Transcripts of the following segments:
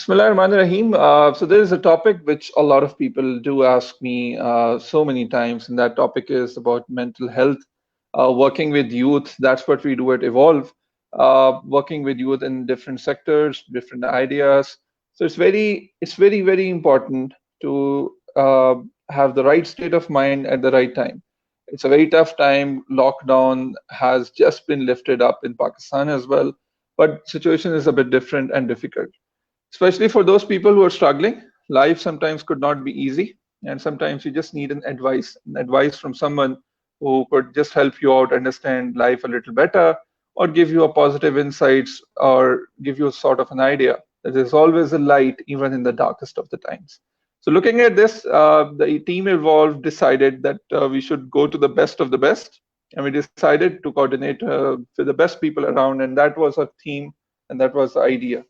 Bismillahirrahmanirrahim. So there is a topic which a lot of people do ask me so many times, and that topic is about mental health, working with youth. That's what we do at Evolve, working with youth in different sectors, different ideas. So it's very important to have the right state of mind at the right time. It's a very tough time. Lockdown has just been lifted up in Pakistan as well, but situation is a bit different and difficult, especially for those people who are struggling. Life sometimes could not be easy, and sometimes you just need an advice from someone who could just help you out understand life a little better, or give you a positive insights, or give you a sort of an idea that there's always a light even in the darkest of the times. So looking at this, the team Evolved decided that we should go to the best of the best, and we decided to coordinate with the best people around, and that was our theme, and that was the idea.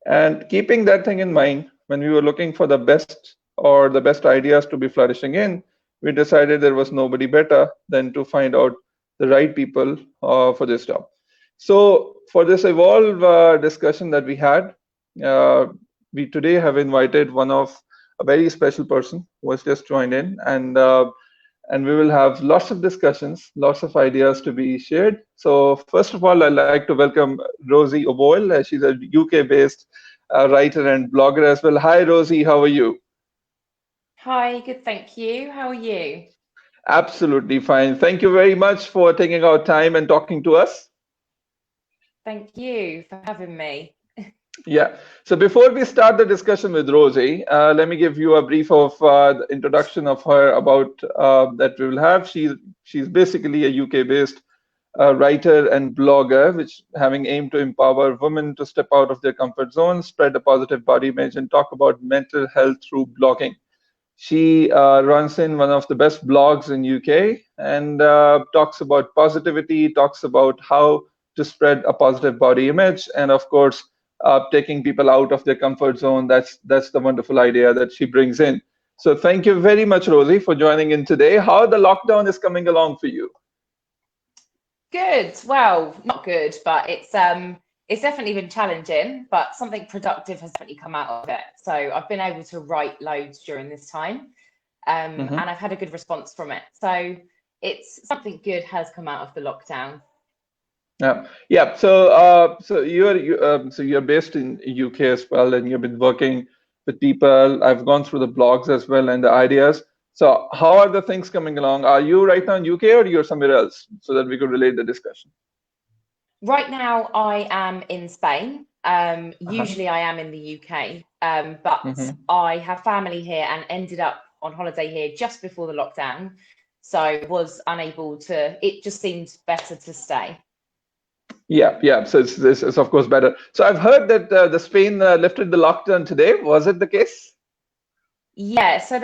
And keeping that thing in mind, when we were looking for the best or the best ideas to be flourishing in, we decided there was nobody better than to find out the right people for this job. So, for this Evolve discussion that we had, uh, we today have invited one of a very special person who has just joined in, and we will have lots of discussions, lots of ideas to be shared. So, first of all, I'd like to welcome Rosie O Boyle. She's a UK based writer and blogger as well. Hi, Rosie, how are you? Hi, good, thank you. How are you? Absolutely fine. Thank you very much for taking our time and talking to us. Thank you for having me. Yeah. So before we start the discussion with Rosie, let me give you a brief of the introduction of her about that we will have. She's basically a UK-based writer and blogger, which having aimed to empower women to step out of their comfort zone, spread a positive body image, and talk about mental health through blogging. She runs in one of the best blogs in UK and talks about positivity, talks about how to spread a positive body image, and of course, taking people out of their comfort zone. That's the wonderful idea that she brings in. So thank you very much, Rosie, for joining in today. How the lockdown is coming along for you? Good. Well, not good, but it's definitely been challenging, but something productive has definitely come out of it. So I've been able to write loads during this time, and Hmm. I've had a good response from it. So it's something good has come out of the lockdown. Yeah, yeah. So you're based in UK as well, and you've been working with people. I've gone through the blogs as well and the ideas. So how are the things coming along? Are you right now in UK or you're somewhere else, so that we could relate the discussion? Right now, I am in Spain. Uh-huh. Usually, I am in the UK, but Hmm. I have family here and ended up on holiday here just before the lockdown. So was unable to, it just seemed better to stay. Yeah, yeah. So it's of course better. So I've heard that the Spain lifted the lockdown today. Was it the case? Yeah, so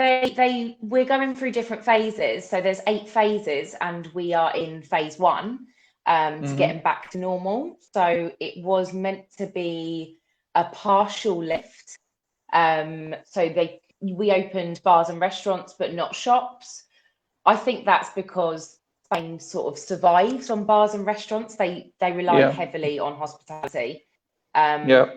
we're going through different phases. So there's 8 phases, and we are in phase one, to Hmm. getting back to normal. So it was meant to be a partial lift. So we opened bars and restaurants, but not shops. I think that's because Spain sort of survives on bars and restaurants. They rely Yeah, heavily on hospitality. Um, yeah.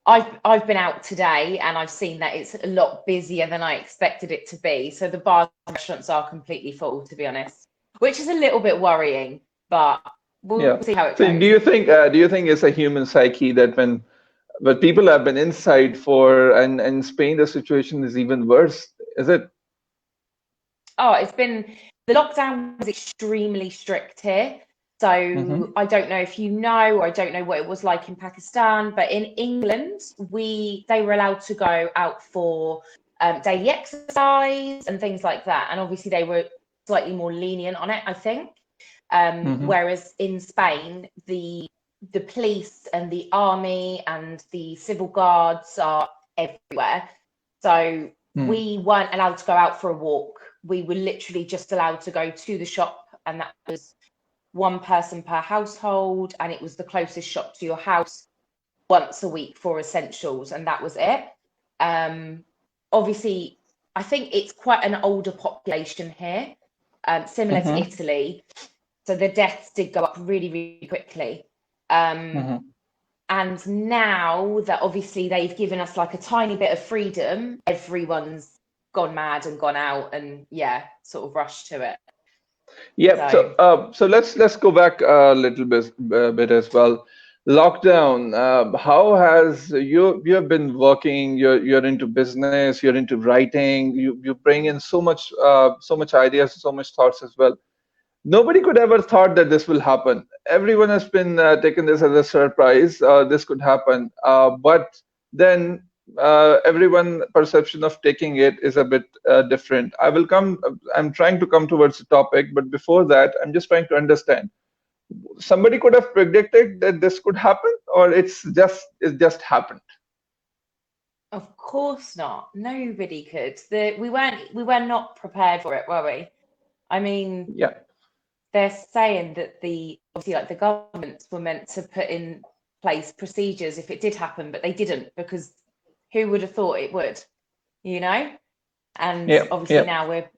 I've been out today and I've seen that it's a lot busier than I expected it to be. So the bars and restaurants are completely full, to be honest, which is a little bit worrying, but we'll Yeah. see how it So goes. do you think it's a human psyche that when but people have been inside for, and in Spain the situation is even worse, is it? Oh, it's been the lockdown was extremely strict here. So Hmm. I don't know if you know, or I don't know what it was like in Pakistan, but in England, they were allowed to go out for daily exercise and things like that. And obviously they were slightly more lenient on it, I think. Hmm. Whereas in Spain, the police and the army and the civil guards are everywhere. So Hmm. we weren't allowed to go out for a walk. We were literally just allowed to go to the shop, and that was one person per household, and it was the closest shop to your house once a week for essentials, and that was it. Um, Obviously, I think it's quite an older population here, similar to Hmm. Italy. So the deaths did go up really, really quickly. Um, Hmm. And now that obviously they've given us like a tiny bit of freedom, everyone's gone mad and gone out and sort of rushed to it. Yep. So So let's go back a little bit as well. Lockdown. How has you have been working? You're into business. You're into writing. You bring in so much ideas, so much thoughts as well. Nobody could ever thought that this will happen. Everyone has been taken this as a surprise. This could happen, but then everyone perception of taking it is a bit different. I'm trying to come towards the topic, but before that, I'm just trying to understand. Somebody could have predicted that this could happen, or it just happened. of course not. Nobody could. We were not prepared for it, were we? I mean, Yeah. they're saying that obviously like the governments were meant to put in place procedures if it did happen, but they didn't, because who would have thought it would, you know? And Yeah. obviously Yeah. now we're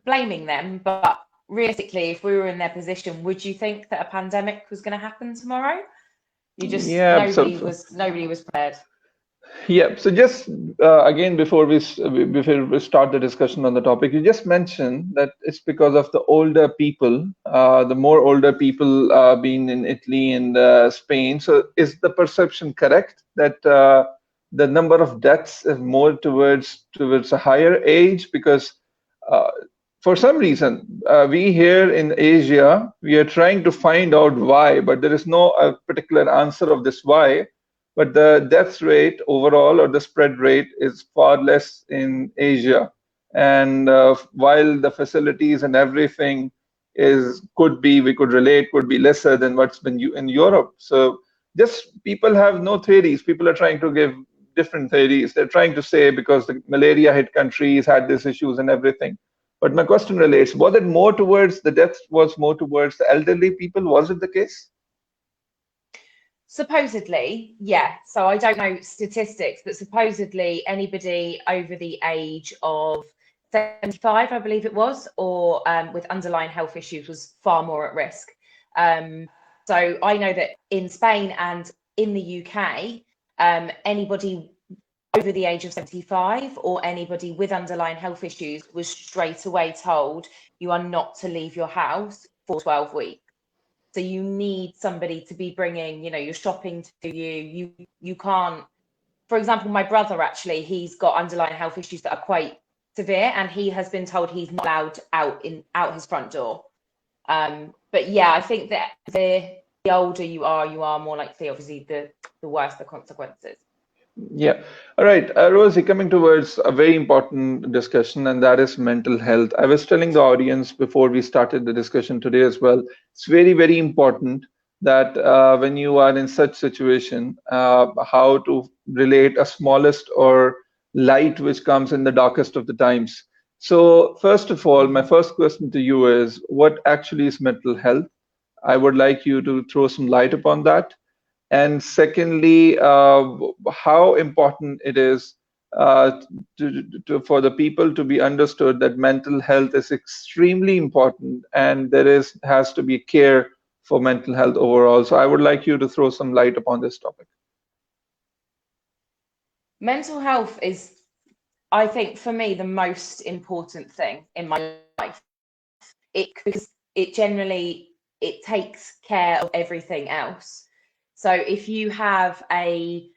blaming them, but realistically, if we were in their position, would you think that a pandemic was going to happen tomorrow? Yeah. Nobody was prepared. Yeah, so just again, before we start the discussion on the topic, you just mentioned that it's because of the older people, the more older people being in Italy and Spain. So is the perception correct that the number of deaths is more towards a higher age? Because uh, for some reason, we here in Asia, we are trying to find out why, but there is no particular answer of this why, but the death rate overall or the spread rate is far less in Asia. And while the facilities and everything we could relate, could be lesser than what's been in Europe. So just people have no theories. People are trying to give different theories. They're trying to say because the malaria hit countries had these issues and everything. But my question relates, was it more towards the death was more towards the elderly people? Was it the case? Supposedly, yeah. So I don't know statistics, but supposedly anybody over the age of 75, I believe it was, or with underlying health issues was far more at risk. So I know that in Spain and in the UK, anybody over the age of 75 or anybody with underlying health issues was straight away told you are not to leave your house for 12 weeks. So you need somebody to be bringing, your shopping to you. You can't. For example, my brother actually, he's got underlying health issues that are quite severe, and he has been told he's not allowed out his front door. But yeah, I think that the older you are more likely, obviously, the worse the consequences. Yeah. All right. Rosie, coming towards a very important discussion, and that is mental health. I was telling the audience before we started the discussion today as well, it's very, very important that when you are in such situation, how to relate a smallest or light which comes in the darkest of the times. So, first of all, my Mhm. first question to you is, what actually is mental health? I would like you to throw some light upon that. And secondly, how important it is for the people to be understood that mental health is extremely important and has to be care for mental health overall. So I would like you to throw some light upon this topic. Mental health is, I think, for me, the most important thing in my life. Because it takes care of everything else. So if you have a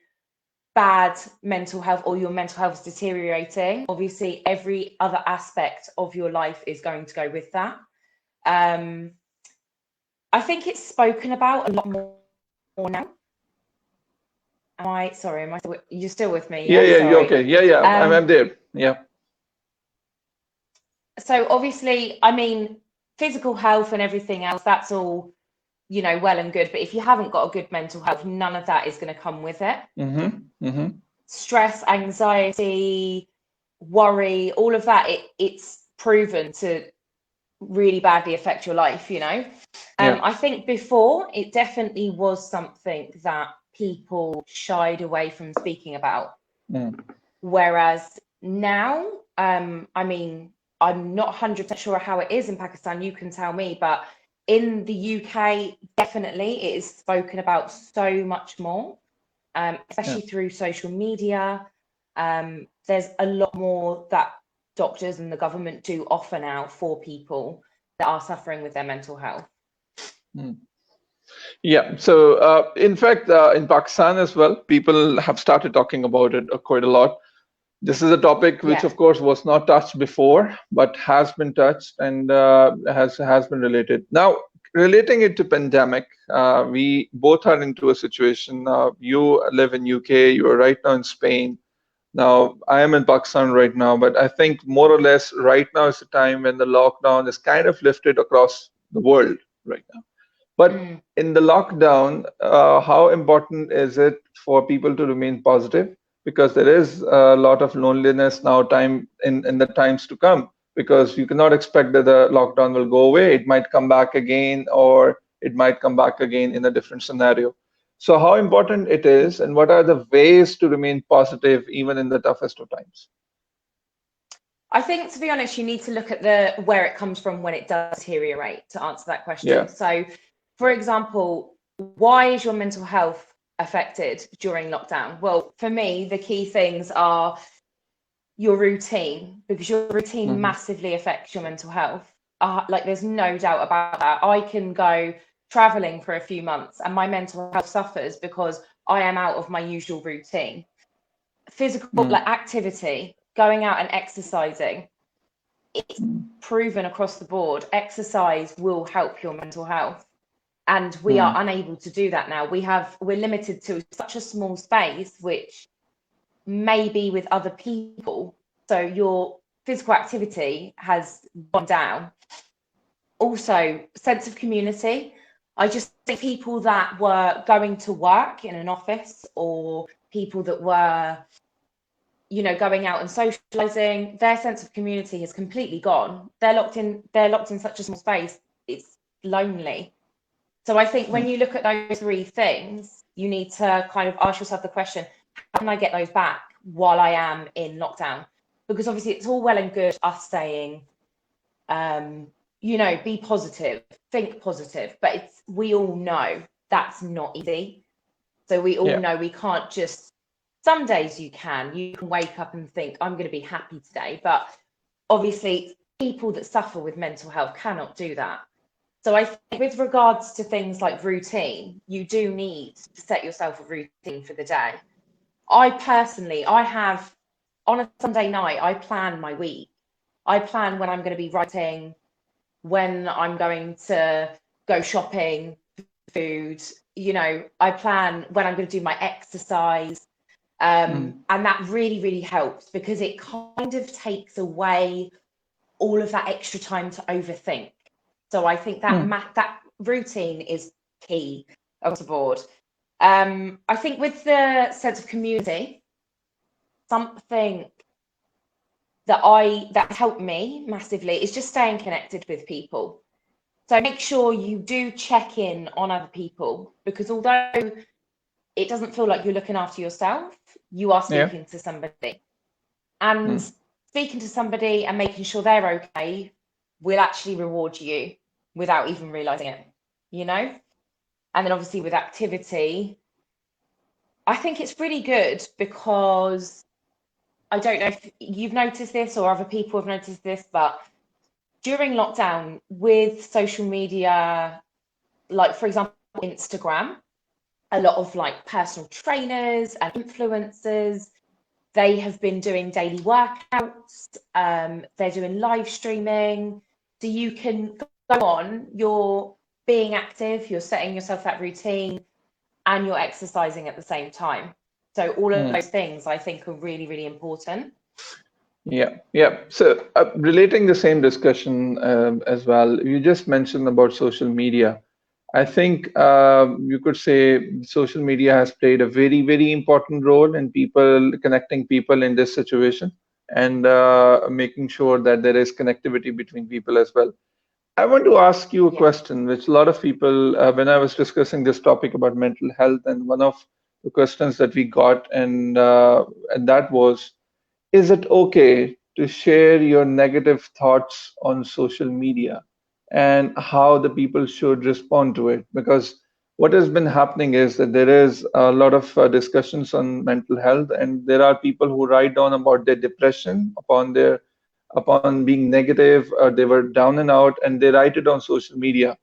bad mental health or your mental health is deteriorating, obviously every other aspect of your life is going to go with that. Um, I think it's spoken about a lot more now. Sorry, you're still with me? Yeah, Yeah, yeah, you're sorry. okay. Yeah, yeah, I'm Um, there. Yeah. so obviously, I mean, physical health and everything else, that's all, well and good. But if you haven't got a good mental health, none of that is going to come with it. Mm-hmm. Mm-hmm. Stress, anxiety, worry, all of that, it's proven to really badly affect your life, Yeah. I think before it definitely was something that people shied away from speaking about. Mm. Whereas now, I mean, I'm not 100% sure how it is in Pakistan, you can tell me, but In the UK, definitely it is spoken about so much more, Yeah. especially through social media. There's a lot more that doctors and the government do offer now for people that are suffering with their mental health. Mm. Yeah. So, in fact, in Pakistan as well, people have started talking about it quite a lot. This is a topic which, Yeah. of course, was not touched before, but has been touched and has been related. Now, relating it to pandemic, we both are into a situation. You live in UK. You are right now in Spain. Now, I am in Pakistan right now, but I think more or less right now is the time when the lockdown is kind of lifted across the world right now. But Mm. in the lockdown, how important is it for people to remain positive? Because there is a lot of loneliness now, time in the times to come, because you cannot expect that the lockdown will go away. It might come back again, or it might come back again in a different scenario. So how important it is, and what are the ways to remain positive even in the toughest of times? I think, to be honest, you need to look at the where it comes from when it does deteriorate to answer that question. Yeah. So, for example, why is your mental health affected during lockdown? Well, for me, the key things are your routine, because your routine Hmm. massively affects your mental health. Like, there's no doubt about that. I can go traveling for a few months and my mental health suffers because I am out of my usual routine. Physical, Hmm. like activity, going out and exercising, it's proven across the board, exercise will help your mental health. And we are Hmm. unable to do that now. We're limited to such a small space, which may be with other people. So your physical activity has gone down. Also, sense of community. I just think people that were going to work in an office, or people that were, going out and socializing, their sense of community has completely gone. They're locked in such a small space, it's lonely. So I think when you look at those three things, you need to kind of ask yourself the question, how can I get those back while I am in lockdown? Because obviously it's all well and good us saying, be positive, think positive, but we all know that's not easy. So we all Yeah. know we can't just, some days you can wake up and think, I'm going to be happy today. But obviously, people that suffer with mental health cannot do that. So I think with regards to things like routine, you do need to set yourself a routine for the day. I have, on a Sunday night, I plan my week. I plan when I'm going to be writing, when I'm going to go shopping, food, I plan when I'm going to do my exercise. Hmm. And that really, really helps, because it kind of takes away all of that extra time to overthink. So I think that Hmm. that routine is key across the board. I think with the sense of community, something that helped me massively is just staying connected with people. So make sure you do check in on other people, because although it doesn't feel like you're looking after yourself, you are Yeah. speaking to somebody. And Hmm. speaking to somebody and making sure they're okay will actually reward you without even realizing it, you know? And then obviously with activity, I think it's really good, because I don't know if you've noticed this or other people have noticed this, but during lockdown with social media, like for example, Instagram, a lot of like personal trainers and influencers, they have been doing daily workouts, they're doing live streaming. So you can go on, you're being active, you're setting yourself that routine, and you're exercising at the same time. So all of Hmm. those things I think are really, really important. Yeah, yeah. So, relating the same discussion as well, you just mentioned about social media. I think you could say social media has played a very, very important role in people connecting people in this situation, and making sure that there is connectivity between people as well. I want to ask you a Yeah. question, which a lot of people, when I was discussing this topic about mental health, and one of the questions that we got, and that was, is it okay to share your negative thoughts on social media? and how the people should respond to it. Because what has been happening is that there is a lot of discussions on mental health, and there are people who write down about their depression upon being negative, they were down and out, and they write it on social media.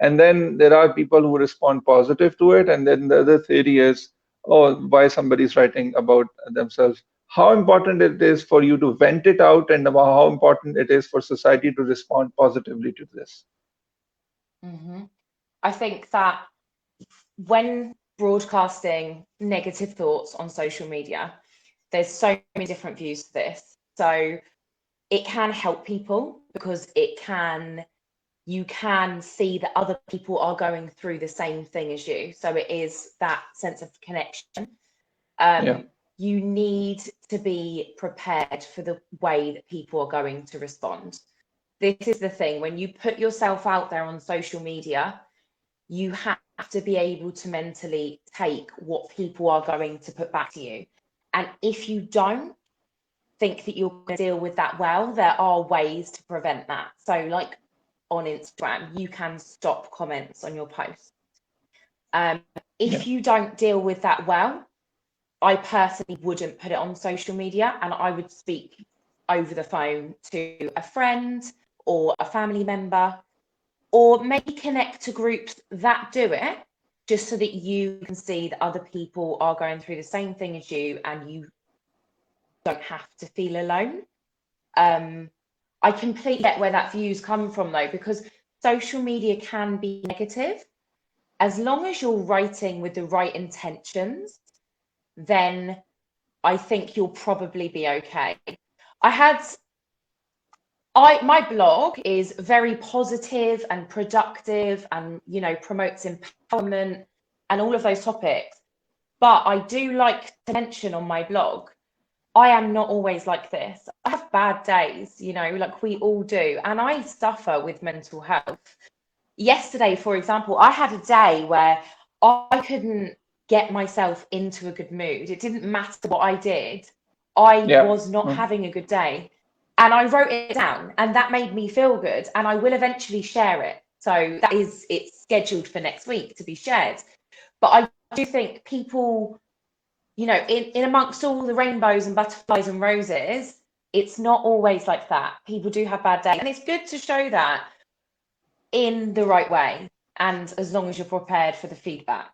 And then there are people who respond positive to it, and then the other theory is, oh, why somebody's writing about themselves. How important it is for you to vent it out, and about how important it is for society to respond positively to this. Hmm. I think that when broadcasting negative thoughts on social media, there's so many different views to this. So it can help people because you can see that other people are going through the same thing as you. So it is that sense of connection. Yeah, You need to be prepared for the way that people are going to respond. This is the thing, when you put yourself out there on social media, you have to be able to mentally take what people are going to put back to you. And if you don't think that you're going to deal with that well, there are ways to prevent that. So, like on Instagram, you can stop comments on your post. yeah, If you don't deal with that well, I personally wouldn't put it on social media, and I would speak over the phone to a friend or a family member, or maybe connect to groups that do it, just so that you can see that other people are going through the same thing as you and you don't have to feel alone. Um, I completely get where that view's come from though, because social media can be negative. As long as you're writing with the right intentions, then I think you'll probably be okay. I had my blog is very positive and productive and promotes empowerment and all of those topics. But I do like to mention on my blog, I am not always like this. I have bad days, like we all do, and I suffer with mental health. Yesterday, for example, I had a day where I couldn't get myself into a good mood. It didn't matter what I did. I yeah. was not Mm. having a good day. And I wrote it down, and that made me feel good. And I will eventually share it. So it's scheduled for next week to be shared. But I do think people, in amongst all the rainbows and butterflies and roses, it's not always like that. People do have bad days. And it's good to show that in the right way, and as long as you're prepared for the feedback.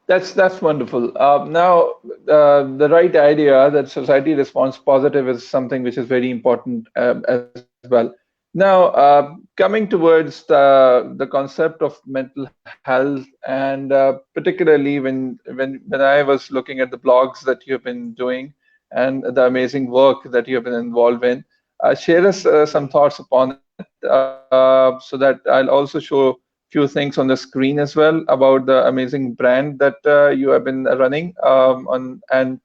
That's wonderful. Now, the right idea that society responds positive is something which is very important as well. Now, coming towards the concept of mental health, and particularly when I was looking at the blogs that you have been doing and the amazing work that you have been involved in, share us some thoughts upon it, so that I'll also show few things on the screen as well about the amazing brand that you have been running and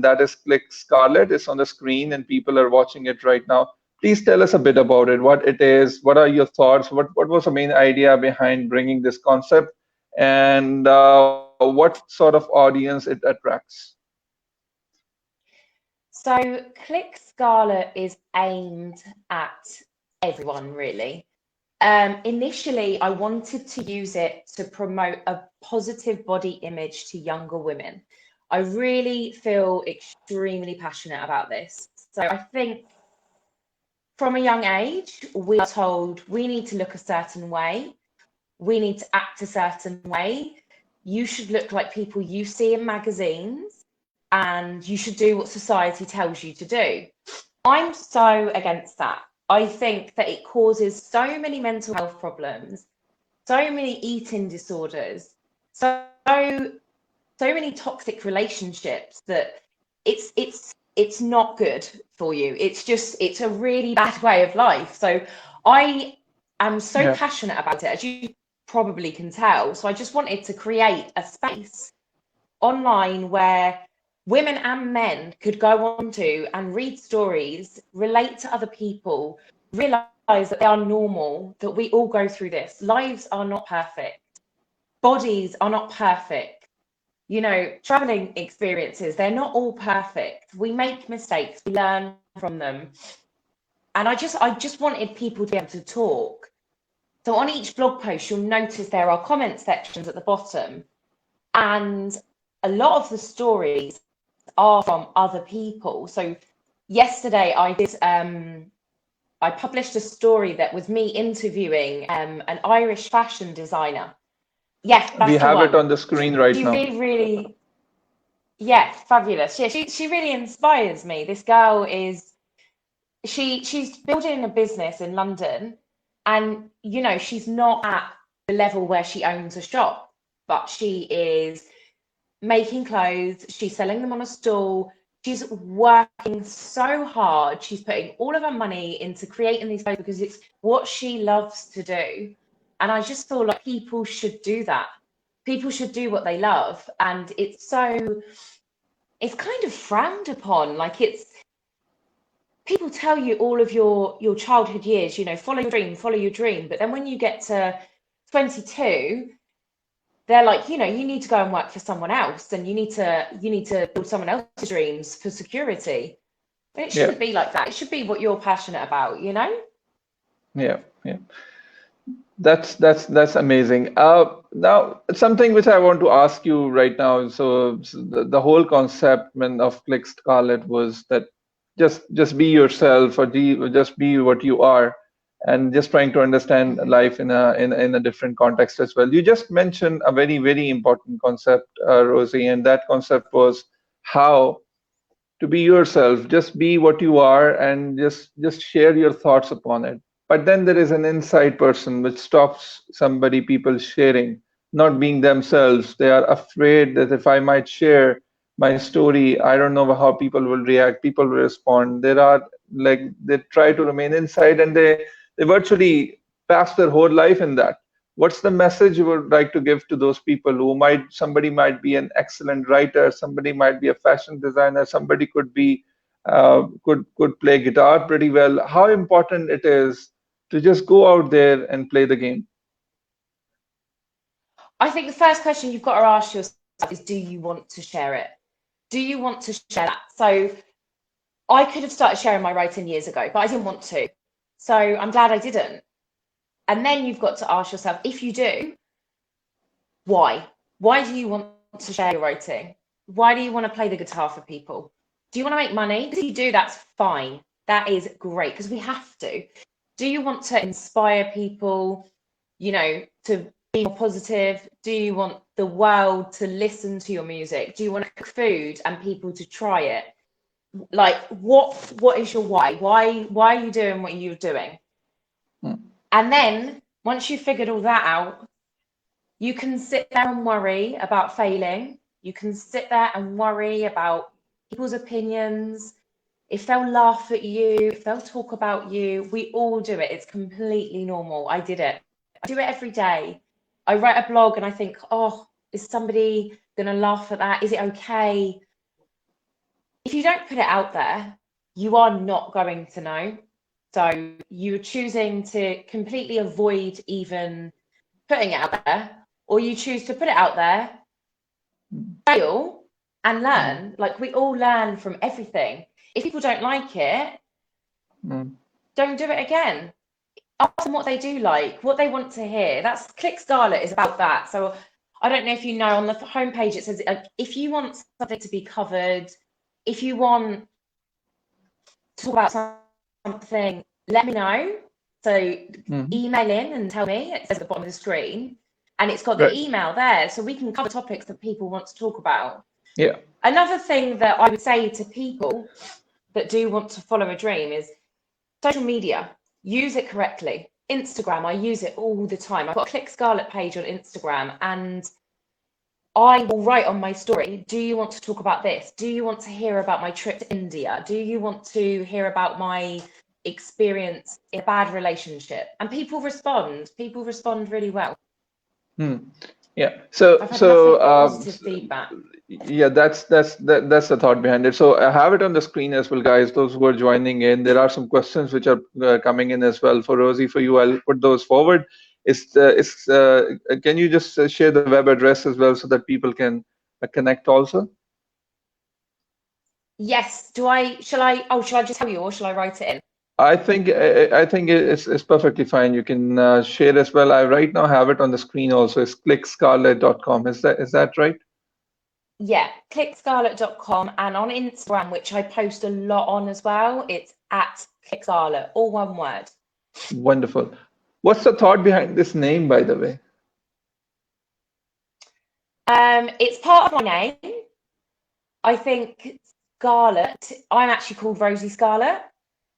that is Click Scarlet. It's on the screen and people are watching it right now. Please tell us a bit about it, what it is, what are your thoughts, what was the main idea behind bringing this concept, and what sort of audience it attracts. So, Click Scarlet is aimed at everyone, really. Initially, I wanted to use it to promote a positive body image to younger women. I really feel extremely passionate about this. So, I think from a young age, we are told we need to look a certain way, we need to act a certain way. You should look like people you see in magazines, and you should do what society tells you to do. I'm so against that. I think that it causes so many mental health problems, so many eating disorders, so many toxic relationships that it's not good for you. It's a really bad way of life. So I am so Yeah, passionate about it, as you probably can tell. So I just wanted to create a space online where women and men could go onto and read stories, relate to other people, realize that they are normal, that we all go through this. Lives are not perfect, bodies are not perfect. Traveling experiences, they're not all perfect. We make mistakes, we learn from them. And I just wanted people to be able to talk. So on each blog post, you'll notice there are comment sections at the bottom, and a lot of the stories are from other people. So yesterday I published a story that was me interviewing an Irish fashion designer. Yes, We that's the have it one. on the screen right She now. really, yeah, fabulous. Yeah, she really inspires me. This girl is she's building a business in London, and she's not at the level where she owns a shop, but she is making clothes, she's selling them on a stall. She's working so hard. She's putting all of her money into creating these clothes because it's what she loves to do. And I just feel like people should do that. People should do what they love. And it's kind of frowned upon. Like people tell you all of your childhood years, follow your dream. But then when you get to 22, they're like, you need to go and work for someone else, and you need to build someone else's dreams for security. But it Yeah, shouldn't be like that. It should be what you're passionate about. yeah, yeah. That's amazing. Now, something which I want to ask you right now. So the whole concept of Click Scarlet was that just be yourself, or just be what you are, and just trying to understand Hmm. life in a different context as well. You just mentioned a very important concept, Rosie, and that concept was how to be yourself, just be what you are, and just share your thoughts upon it. But then there is an inside person which stops people sharing, not being themselves. They are afraid that if I might share my story, I don't know how people will react, people will respond. There are, like, they try to remain inside, and they virtually pass their whole life in that. What's the message you would like to give to those people who somebody might be an excellent writer, somebody might be a fashion designer, somebody could be could play guitar pretty well? How important it is to just go out there and play the game. I think the first question you've got to ask yourself is, do you want to share it? Do you want to share that? So I could have started sharing my writing years ago, but I didn't want to. So I'm glad I didn't. And then you've got to ask yourself, if you do, why? Why do you want to share your writing? Why do you want to play the guitar for people? Do you want to make money? If you do, that's fine. That is great, because we have to. Do you want to inspire people, to be more positive? Do you want the world to listen to your music? Do you want to cook food and people to try it? Like, what is your why? Why are you doing what you're doing? Hmm. And then once you've figured all that out, you can sit there and worry about failing. You can sit there and worry about people's opinions, if they'll laugh at you, if they'll talk about you. We all do it. It's completely normal. I did it. I do it every day. I write a blog and I think, oh, is somebody going to laugh at that? Is it okay? If you don't put it out there, you are not going to know. So you're choosing to completely avoid even putting it out there, or you choose to put it out there, fail, and Hmm. learn. Like, we all learn from everything. If people don't like it, Hmm. don't do it again. Ask them what they do like, what they want to hear. That's Click Scarlet is about that. So I don't know if you know, on the homepage it says, if you want something to be covered, if you want to talk about something, let me know. So Hmm. email in and tell me. It says at the bottom of the screen, and it's got the Right. email there, so we can cover topics that people want to talk about. Yeah. Another thing that I would say to people that do want to follow a dream is social media. Use it correctly. Instagram, I use it all the time. I've got a Click Scarlet page on Instagram, and I will write on my story, do you want to talk about this? Do you want to hear about my trip to India? Do you want to hear about my experience in a bad relationship? And people respond. People respond really well. Hmm. Yeah. So I've had so nothing but positive feedback. yeah, that's the thought behind it. So I have it on the screen as well, guys. Those who are joining in, there are some questions which are coming in as well. For Rosie, for you, I'll put those forward. Can you just share the web address as well so that people can connect also? Yes. Shall I just tell you, or shall I write it in? I think it's perfectly fine. You can share as well. I right now have it on the screen also. It's clickscarlet.com. Is that right? Yeah, clickscarlet.com, and on Instagram, which I post a lot on as well, it's at clickscarlet, all one word. Wonderful. What's the thought behind this name, by the way? It's part of my name. I think Scarlet, I'm actually called Rosie Scarlet.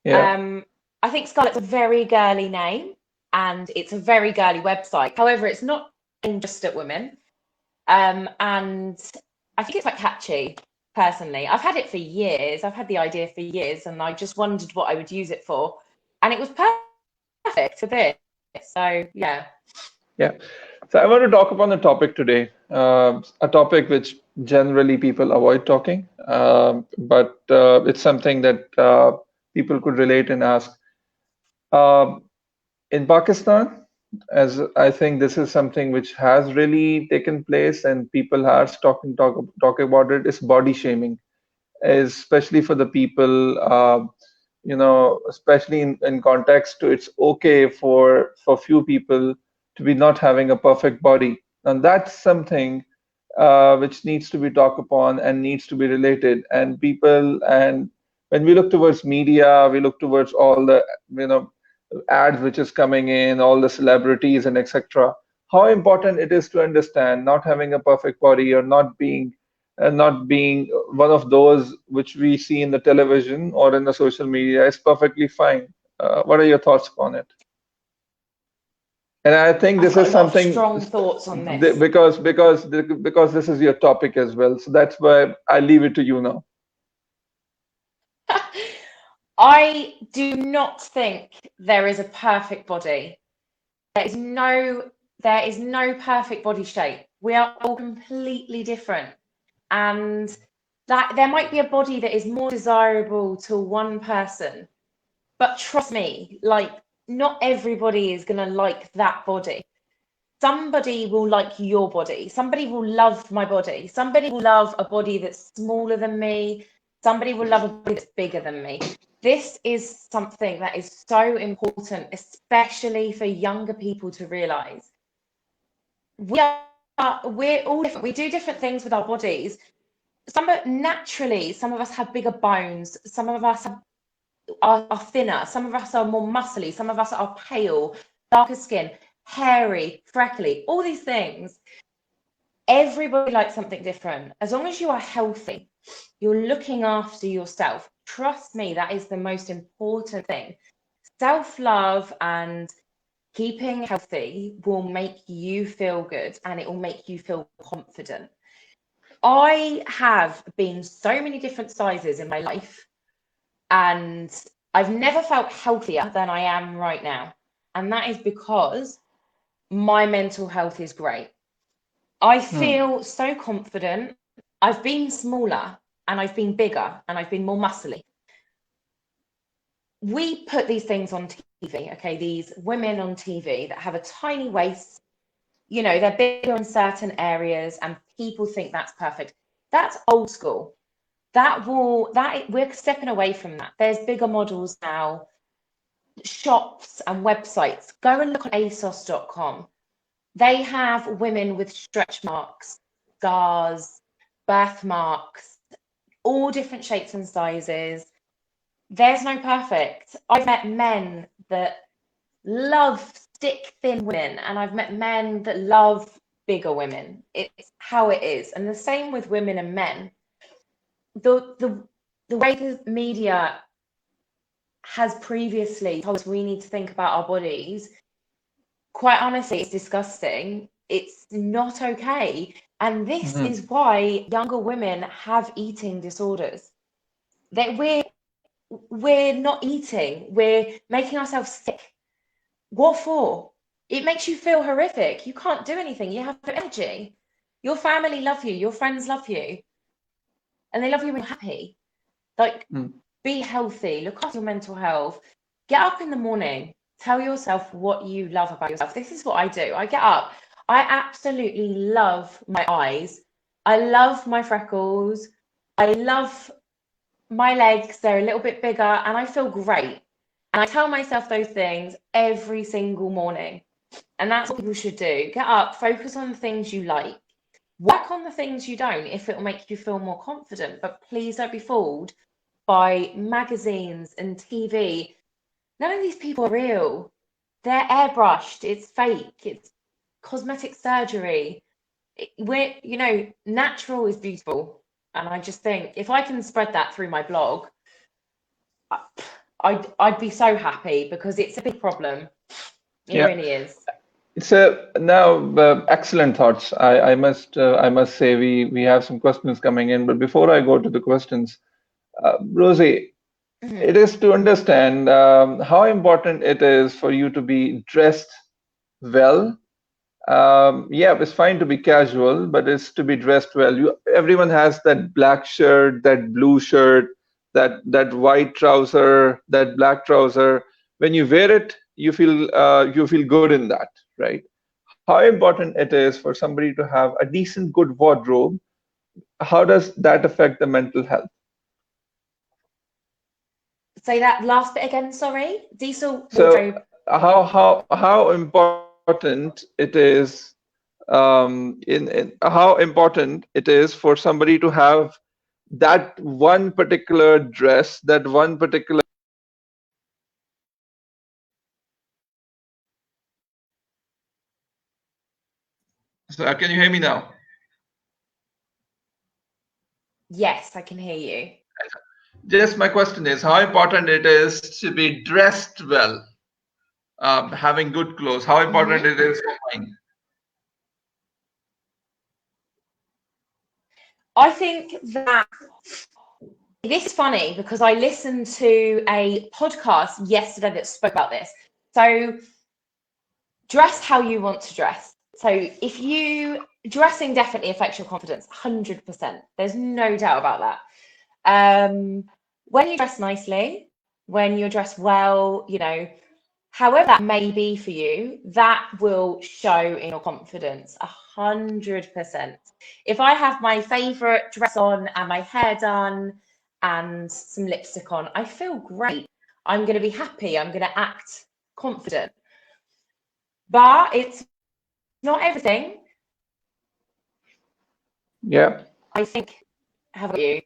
Yeah. Um, I think Scarlet's a very girly name and it's a very girly website. However, it's not aimed just at women. And I think it's quite catchy, personally. I've had it for years. I've had the idea for years and I just wondered what I would use it for. And it was perfect for this. So, yeah. Yeah. So I want to talk upon a topic today, a topic which generally people avoid talking, but it's something that people could relate and ask. Um in Pakistan, as I think this is something which has really taken place and people are talking about it, is body shaming, especially for the people, especially in context to it's okay for few people to be not having a perfect body. And that's something which needs to be talked upon and needs to be related. And people, and when we look towards media, we look towards all the, you know, ads which is coming in, all the celebrities and etc. How important it is to understand not having a perfect body or not being one of those which we see in the television or in the social media is perfectly fine. What are your thoughts on it? And I think I've this got is a lot of something strong thoughts on this. because this is your topic as well. So that's why I leave it to you now. I do not think there is a perfect body. There is no perfect body shape. We are all completely different. And that there might be a body that is more desirable to one person, but trust me, like not everybody is gonna like that body. Somebody will like your body. Somebody will love my body. Somebody will love a body that's smaller than me. Somebody will love a body that's bigger than me. This is something that is so important, especially for younger people to realize. We're all different. We do different things with our bodies. Some of us have bigger bones. Some of us are thinner. Some of us are more muscly. Some of us are pale, darker skin, hairy, freckly. All these things. Everybody likes something different. As long as you are healthy, you're looking after yourself. Trust me, that is the most important thing. Self-love and keeping healthy will make you feel good and it will make you feel confident. I have been so many different sizes in my life, and I've never felt healthier than I am right now. And that is because my mental health is great. I Hmm. feel so confident. I've been smaller and I've been bigger and I've been more muscly. We put these things on TV, okay? These women on TV that have a tiny waist, they're bigger in certain areas and people think that's perfect. That's old school. We're stepping away from that. There's bigger models now, shops and websites. Go and look on asos.com. They have women with stretch marks, scars, birthmarks, all different shapes and sizes. There's no perfect. I've met men that love stick thin women, and I've met men that love bigger women. It's how it is. And the same with women and men. The way the media has previously told us we need to think about our bodies, quite honestly, it's disgusting. It's not okay. And this Mhm. is why younger women have eating disorders. That we're not eating, we're making ourselves sick. What for? It makes you feel horrific. You can't do anything. You have no energy. Your family love you, your friends love you, and they love you when you're happy. Like, Mm. be healthy, look after your mental health, get up in the morning, tell yourself what you love about yourself. This is what I do. I get up. I absolutely love my eyes. I love my freckles. I love my legs. They're a little bit bigger and I feel great. And I tell myself those things every single morning. And that's what people should do. Get up, focus on the things you like, work on the things you don't if it will make you feel more confident. But please don't be fooled by magazines and TV. None of these people are real. They're airbrushed. It's fake. It's cosmetic surgery. Natural is beautiful. And I just think if I can spread that through my blog, I'd be so happy, because it's a big problem. It Yeah. really is. So now, excellent thoughts. I must say we have some questions coming in, but before I go to the questions, Rosie, it is to understand how important it is for you to be dressed well. Yeah, it's fine to be casual, but it's to be dressed well. Everyone has that black shirt, that blue shirt, that white trouser, that black trouser. When you wear it, you feel good in that, right? How important it is for somebody to have a decent, good wardrobe. How does that affect the mental health? Say that last bit again, sorry. Diesel So wardrobe. how important it is in how important it is for somebody to have that one particular dress, that one particular. So can you hear me now? Yes, I can hear you. Just my question is how important it is to be dressed well, having good clothes. How important it is for mind. I think that this is funny because I listened to a podcast yesterday that spoke about this. So dress how you want to dress. So if you dressing definitely affects your confidence, 100%. There's no doubt about that. When you dress nicely, when you're dressed well, however that may be for you, that will show in your confidence 100%. If I have my favorite dress on and my hair done and some lipstick on, I feel great. I'm going to be happy. I'm going to act confident. But it's not everything. Yeah. I think, how about you?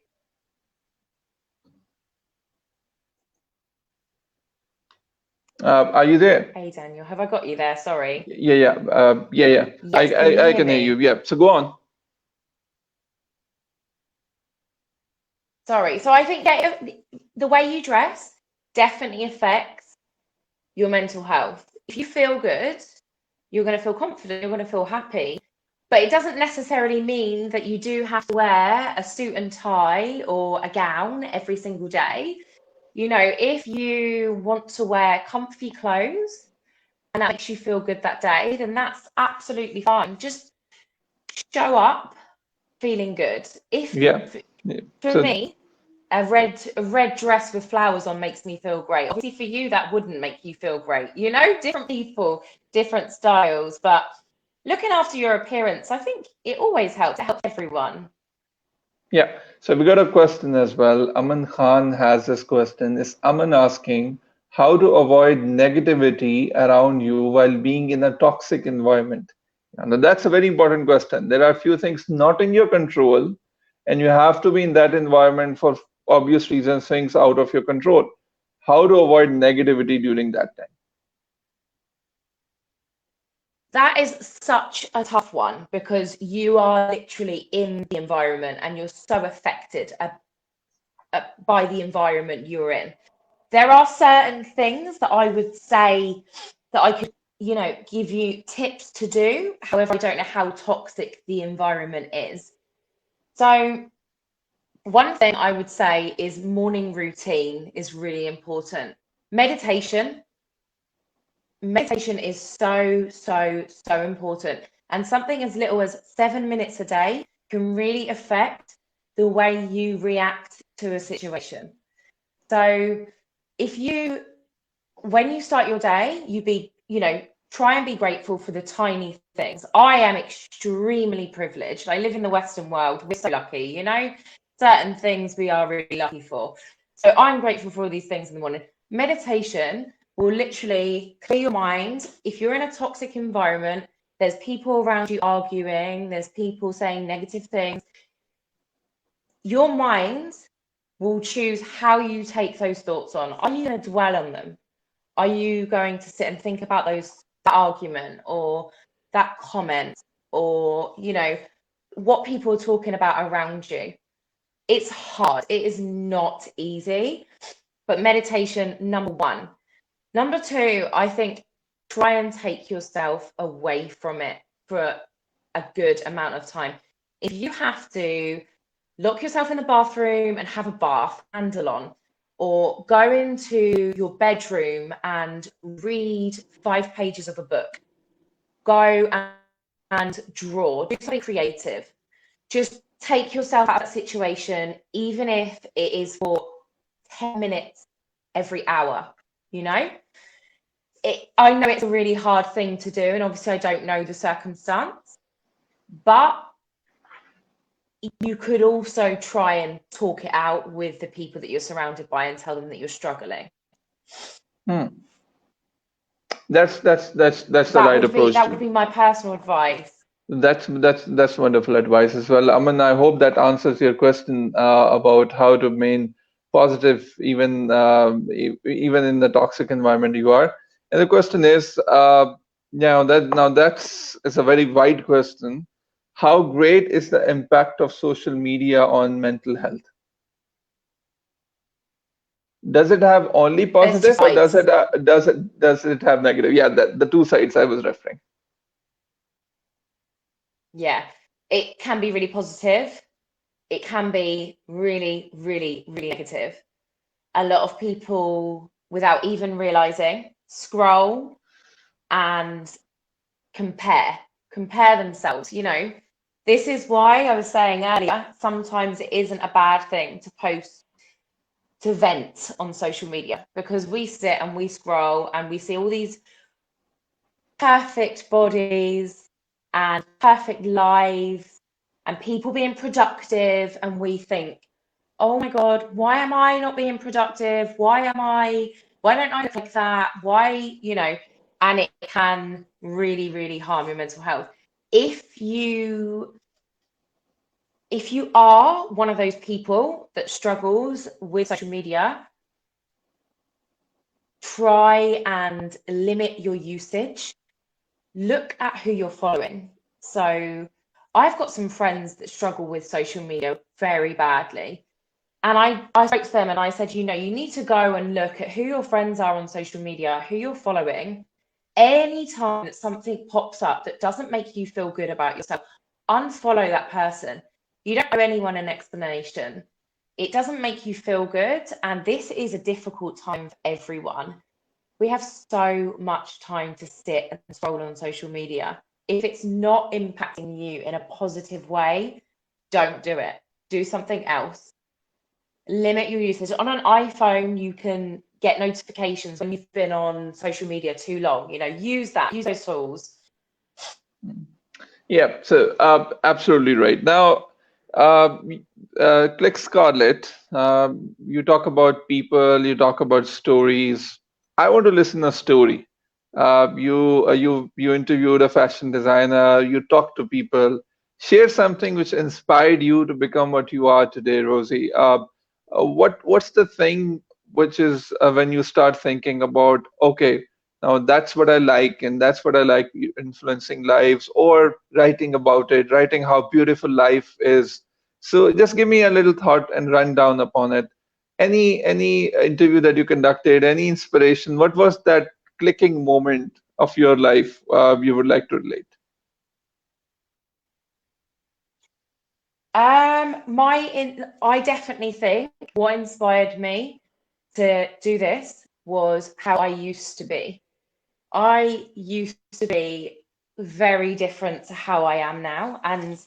Are you there? Hey, Daniel, have I got you there? Sorry. Yeah. Yes, can you I hear can hear you. me? Yeah. So go on. Sorry. So I think that the way you dress definitely affects your mental health. If you feel good, you're going to feel confident, you're going to feel happy. But it doesn't necessarily mean that you do have to wear a suit and tie or a gown every single day. If you want to wear comfy clothes and that makes you feel good that day, then that's absolutely fine. Just show up feeling good. If Yeah. for So me, a red dress with flowers on makes me feel great. Obviously, for you, that wouldn't make you feel great. Different people, different styles, but looking after your appearance, I think it always helps. It helps everyone. yeah. So we got a question as well. Aman Khan has this question. Is Aman asking how to avoid negativity around you while being in a toxic environment? And that's a very important question. There are a few things not in your control, and you have to be in that environment for obvious reasons, things out of your control. How to avoid negativity during that time? That is such a tough one because you are literally in the environment and you're so affected by the environment you're in. There are certain things that I would say that I could, give you tips to do. However, I don't know how toxic the environment is. So, one thing I would say is morning routine is really important. Meditation. Meditation is so, so, so important. And something as little as 7 minutes a day can really affect the way you react to a situation. So, if when you start your day, try and be grateful for the tiny things. I am extremely privileged. I live in the Western world. We're so lucky, certain things we are really lucky for. So I'm grateful for all these things in the morning. Meditation will literally clear your mind. If you're in a toxic environment, there's people around you arguing, there's people saying negative things. Your mind will choose how you take those thoughts on. Are you going to dwell on them? Are you going to sit and think about that argument or that comment or, what people are talking about around you? It's hard. It is not easy. But meditation, number one. Number two, I think try and take yourself away from it for a good amount of time. If you have to lock yourself in the bathroom and have a bath, candle on, or go into your bedroom and read 5 pages of a book, go and draw, do something creative. Just take yourself out of that situation, even if it is for 10 minutes every hour, I know it's a really hard thing to do, and obviously I don't know the circumstance, but you could also try and talk it out with the people that you're surrounded by and tell them that you're struggling. That's the right approach. That would be my personal advice. That's wonderful advice as well. Aman, I hope that answers your question about how to remain positive even in the toxic environment you are. And the question is, that's a very wide question. How great is the impact of social media on mental health? Does it have only positive, or does it have negative? Yeah, the two sides I was referring. Yeah, it can be really positive. It can be really, really, really negative. A lot of people, without even realizing, scroll and compare themselves. This is why I was saying earlier, sometimes it isn't a bad thing to post, to vent on social media, because we sit and we scroll and we see all these perfect bodies and perfect lives and people being productive, and we think, oh my God, why am I not being productive? Why don't I look like that? And it can really, really harm your mental health. If you are one of those people that struggles with social media, try and limit your usage. Look at who you're following. So I've got some friends that struggle with social media very badly. And I spoke to them and I said, you need to go and look at who your friends are on social media, who you're following. Anytime that something pops up that doesn't make you feel good about yourself, unfollow that person. You don't owe anyone an explanation. It doesn't make you feel good. And this is a difficult time for everyone. We have so much time to sit and scroll on social media. If it's not impacting you in a positive way, don't do it. Do something else. Limit your usage. On an iPhone, you can get notifications when you've been on social media too long. Use those tools. Yeah, so absolutely right. Now, Click Scarlett, you talk about people, you talk about stories. I want to listen a story. You interviewed a fashion designer, you talked to people. Share something which inspired you to become what you are today, Rosie. What's the thing which is when you start thinking about, okay, now that's what I like, and that's what I like, influencing lives or writing about it, writing how beautiful life is. So just give me a little thought and run down upon it. Any interview that you conducted, any inspiration, what was that clicking moment of your life you would like to relate? I definitely think what inspired me to do this was how I used to be. I used to be very different to how I am now, and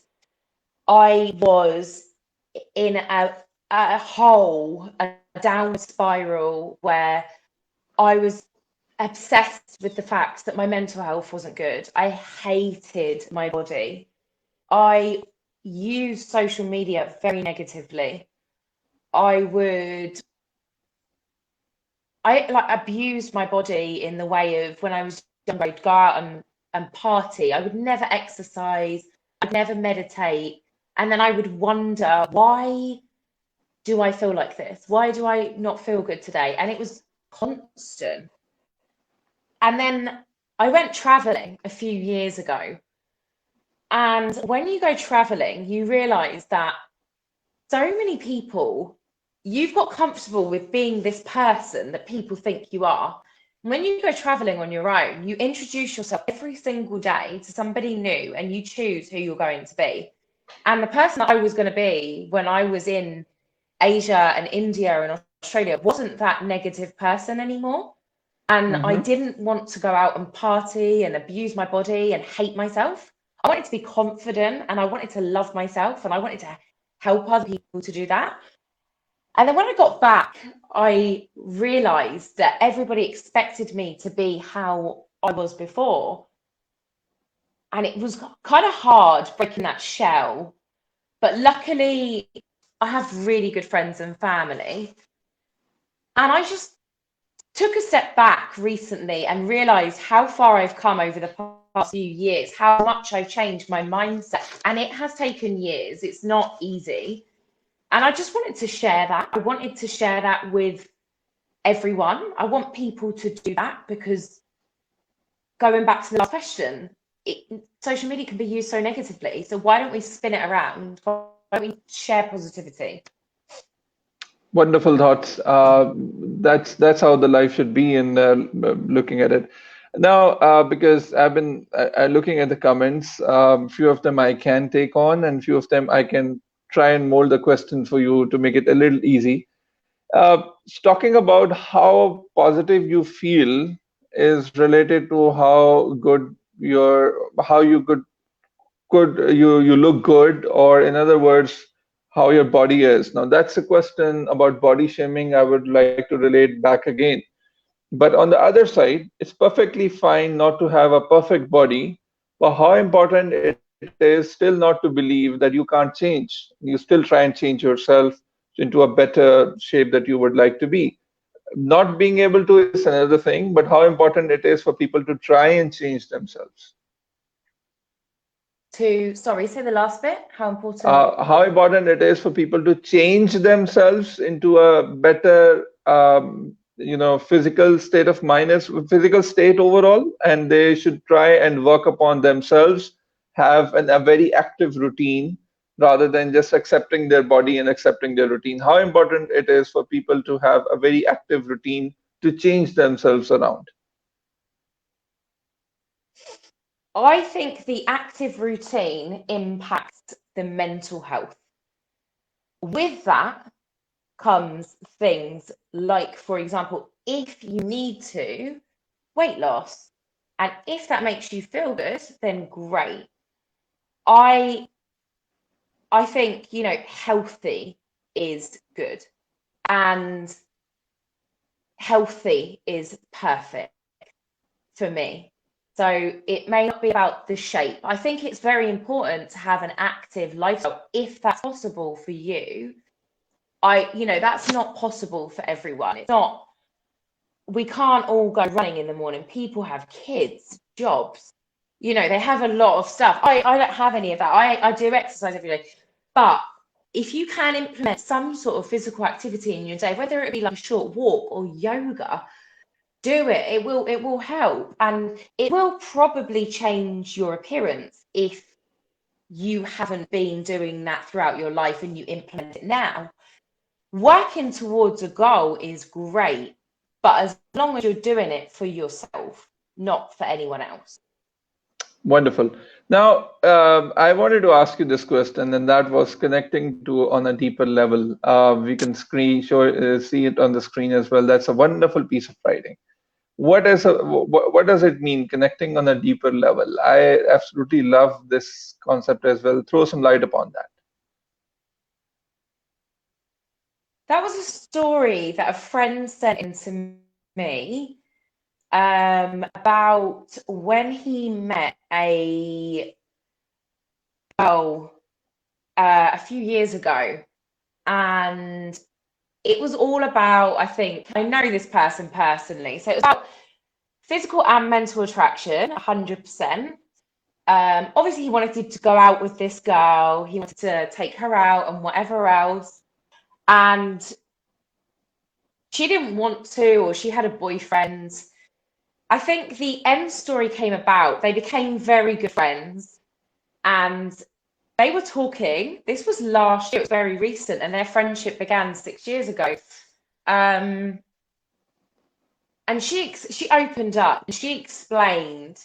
I was in a hole, a downward spiral, where I was obsessed with the fact that my mental health wasn't good. I hated my body. I used social media very negatively. I would I like abused my body in the way of when I was younger, I'd go out and party. I would never exercise, I'd never meditate. And then I would wonder, why do I feel like this? Why do I not feel good today? And it was constant. And then I went traveling a few years ago. And when you go traveling, you realize that so many people, you've got comfortable with being this person that people think you are. When you go traveling on your own, you introduce yourself every single day to somebody new and you choose who you're going to be. And the person that I was going to be when I was in Asia and India and Australia wasn't that negative person anymore. And I Mm-hmm. didn't want to go out and party and abuse my body and hate myself. I wanted to be confident and I wanted to love myself and I wanted to help other people to do that. And then when I got back, I realized that everybody expected me to be how I was before. And it was kind of hard breaking that shell. But luckily, I have really good friends and family. And I just took a step back recently and realized how far I've come over the past few years, how much I've changed my mindset. And it has taken years, it's not easy. And I just wanted to share that. I wanted to share that with everyone. I want people to do that because going back to the last question, social media can be used so negatively. So why don't we spin it around? Why don't we share positivity? Wonderful thoughts. That's how the life should be in looking at it. Now, because I've been looking at the comments, few of them I can take on, and few of them I can try and mold the question for you to make it a little easy. Talking about how positive you feel is related to how you you look good, or in other words, how your body is. Now that's a question about body shaming I would like to relate back again. But on the other side, it's perfectly fine not to have a perfect body, but how important it is still not to believe that you can't change. You still try and change yourself into a better shape that you would like to be. Not being able to is another thing, but how important it is for people to try and change themselves. Sorry, say the last bit. How important? How important it is for people to change themselves into a better physical state of mind, as physical state overall, and they should try and work upon themselves, have a very active routine rather than just accepting their body and accepting their routine. How important it is for people to have a very active routine to change themselves around. I think the active routine impacts the mental health. With that comes things like, for example, if you need to, weight loss. And if that makes you feel good, then great. I I think, healthy is good and healthy is perfect for me. So it may not be about the shape. I think it's very important to have an active lifestyle if that's possible for you. That's not possible for everyone. It's not, we can't all go running in the morning. People have kids, jobs, they have a lot of stuff. I don't have any of that. I do exercise every day. But if you can implement some sort of physical activity in your day, whether it be like a short walk or yoga, do it. It will help. And it will probably change your appearance if you haven't been doing that throughout your life and you implement it now. Working towards a goal is great, but as long as you're doing it for yourself, not for anyone else. Wonderful. Now, I wanted to ask you this question, and that was connecting to on a deeper level. We can see it on the screen as well. That's a wonderful piece of writing. What does it mean, connecting on a deeper level? I absolutely love this concept as well. Throw some light upon that. That was a story that a friend sent in to me about when he met a girl a few years ago, and it was all about, I think, I know this person personally, so it was about physical and mental attraction, 100%. Obviously, he wanted to go out with this girl. He wanted to take her out and whatever else. And she didn't want to, or she had a boyfriend. I think the end story came about. They became very good friends, and they were talking. This was last year. It was very recent, and their friendship began 6 years ago. And she opened up. And she explained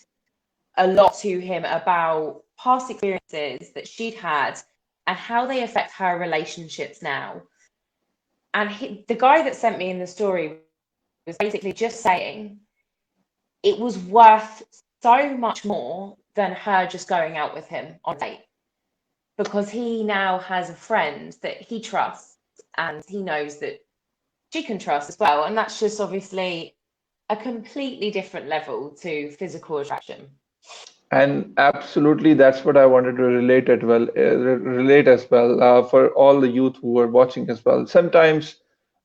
a lot to him about past experiences that she'd had and how they affect her relationships now. And the guy that sent me in the story was basically just saying it was worth so much more than her just going out with him on a date, because he now has a friend that he trusts and he knows that she can trust as well. And that's just obviously a completely different level to physical attraction. And absolutely, that's what I wanted to relate as well, for all the youth who are watching as well. Sometimes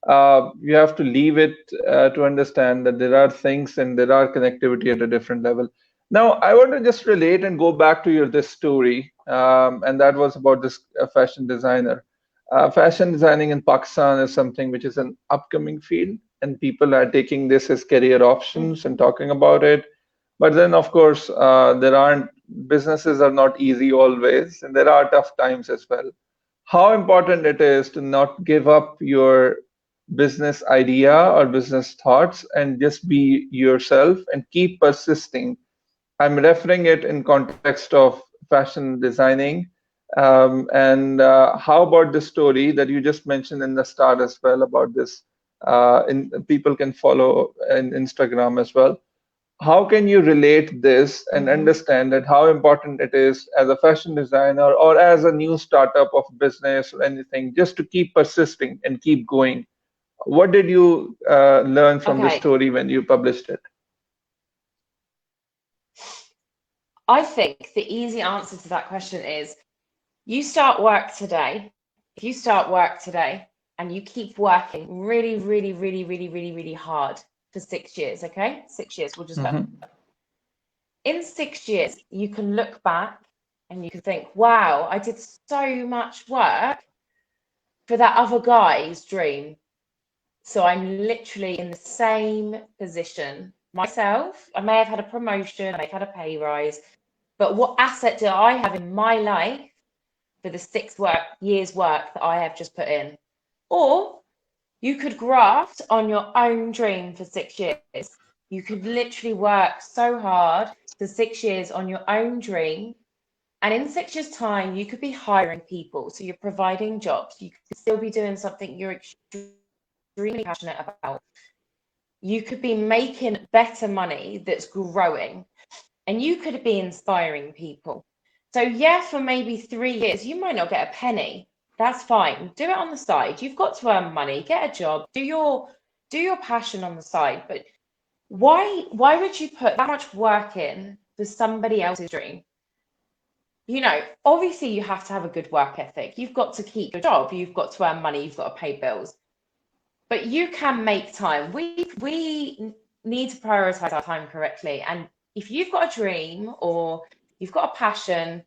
you have to leave it to understand that there are things and there are connectivity at a different level. Now, I want to just relate and go back to your this story, and that was about this fashion designer. Fashion designing in Pakistan is something which is an upcoming field, and people are taking this as career options and Mhm. talking about it. But then, of course, there aren't businesses are not easy always, and there are tough times as well. How important it is to not give up your business idea or business thoughts and just be yourself and keep persisting. I'm referring it in context of fashion designing. And how about the story that you just mentioned in the start as well about this? People can follow in Instagram as well. How can you relate this and Mhm. understand that how important it is as a fashion designer or as a new startup of business or anything, just to keep persisting and keep going? What did you learn from the Okay. story when you published it? I think the easy answer to that question is you start work today. If you start work today and you keep working really, really, really, really, really, really hard for 6 years, okay? 6 years, we'll just go. Hmm. In 6 years, you can look back and you can think, wow, I did so much work for that other guy's dream. So I'm literally in the same position myself. I may have had a promotion, I may have had a pay rise, but what asset do I have in my life for the 6 years work that I have just put in? Or you could graft on your own dream for 6 years. You could literally work so hard for 6 years on your own dream. And in 6 years' time, you could be hiring people. So you're providing jobs. You could still be doing something you're extremely passionate about. You could be making better money that's growing, and you could be inspiring people. So, yeah, for maybe 3 years, you might not get a penny. That's fine. Do it on the side. You've got to earn money, get a job, do your passion on the side. But why would you put that much work in for somebody else's dream? Obviously you have to have a good work ethic. You've got to keep your job, you've got to earn money, you've got to pay bills. But you can make time. We need to prioritize our time correctly. And if you've got a dream or you've got a passion,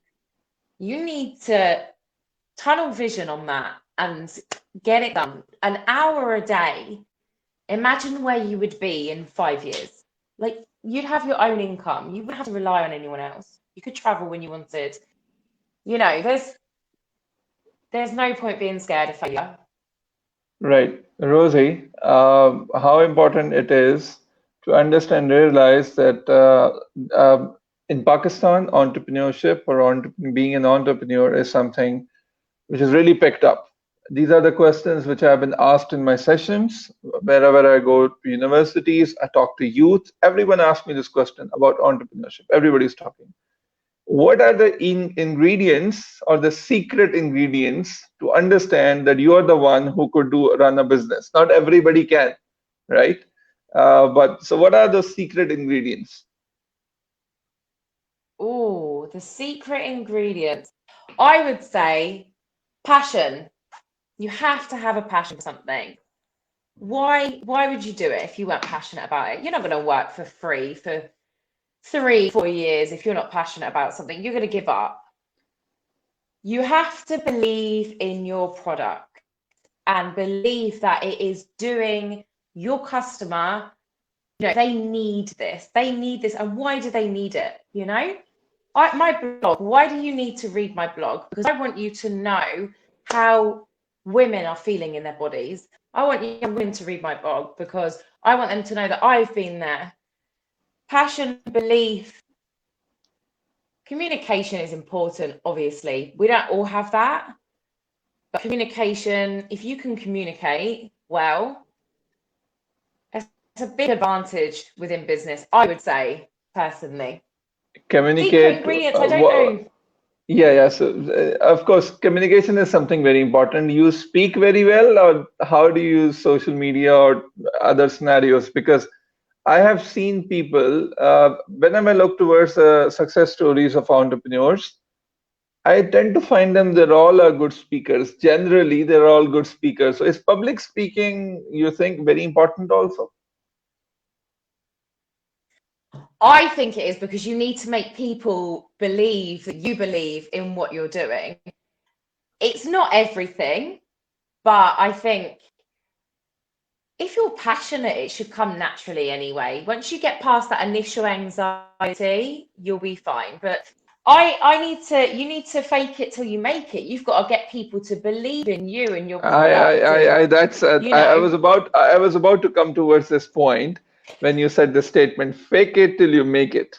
you need to tunnel vision on that and get it done. An hour a day, imagine where you would be in 5 years. Like, you'd have your own income. You wouldn't have to rely on anyone else. You could travel when you wanted. There's no point being scared of failure. Right. Rosie, how important it is to understand, realize that in Pakistan, entrepreneurship or being an entrepreneur is something which is really picked up. These are the questions which have been asked in my sessions. Wherever I go to universities, I talk to youth. Everyone asks me this question about entrepreneurship. Everybody's talking. What are the ingredients or the secret ingredients to understand that you are the one who could run a business? Not everybody can, right? But so, what are those secret ingredients? Oh, the secret ingredient. I would say passion. You have to have a passion for something. why would you do it if you weren't passionate about it? You're not going to work for free for 3-4 years if you're not passionate about something. You're going to give up. You have to believe in your product and believe that it is doing your customer, they need this. And why do they need it? My blog, why do you need to read my blog? Because I want you to know how women are feeling in their bodies. I want young women to read my blog because I want them to know that I've been there. Passion, belief, communication is important, obviously. We don't all have that. But communication, if you can communicate well, it's a big advantage within business, I would say, personally. Secret Communicate. ingredients, I don't know. Yeah. So, of course, communication is something very important. You speak very well, or how do you use social media or other scenarios? Because I have seen people, whenever I look towards success stories of entrepreneurs, I tend to find them, they're all are good speakers. Generally, they're all good speakers. So is public speaking, you think, very important also? I think it is because you need to make people believe that you believe in what you're doing. It's not everything, but I think if you're passionate, it should come naturally anyway. Once you get past that initial anxiety, you'll be fine. But you need to fake it till you make it. You've got to get people to believe in you and your product. And, That's you know, I was about to come towards this point when you said the statement, "Fake it till you make it."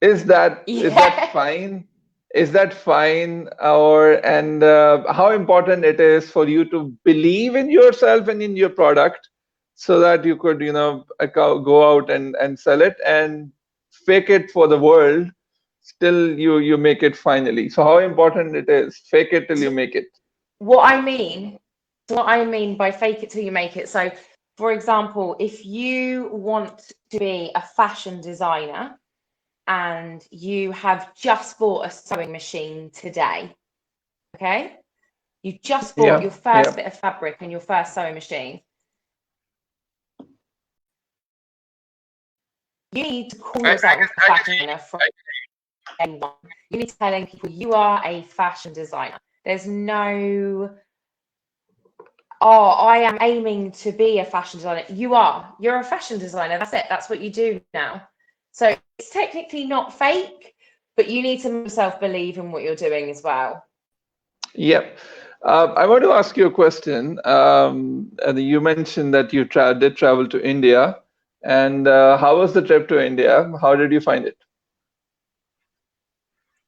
Is that yeah. fine? Is that fine? Or and how important it is for you to believe in yourself and in your product, so that you could go out and sell it, and fake it for the world, still you make it finally. So how important it is? Fake it till you make it. What I mean, what I mean by fake it till you make it. So, for example, if you want to be a fashion designer and you have just bought a sewing machine today, okay? You just bought Yeah, your first yeah. bit of fabric and your first sewing machine. You need to call yourself a fashion designer from day one. You need to telling people you are a fashion designer. There's no, oh, I am aiming to be a fashion designer. You're a fashion designer. That's it. That's what you do now. So it's technically not fake, but you need to make yourself believe in what you're doing as well. Yep. I want to ask you a question. And you mentioned that you did travel to India, and how was the trip to India? How did you find it?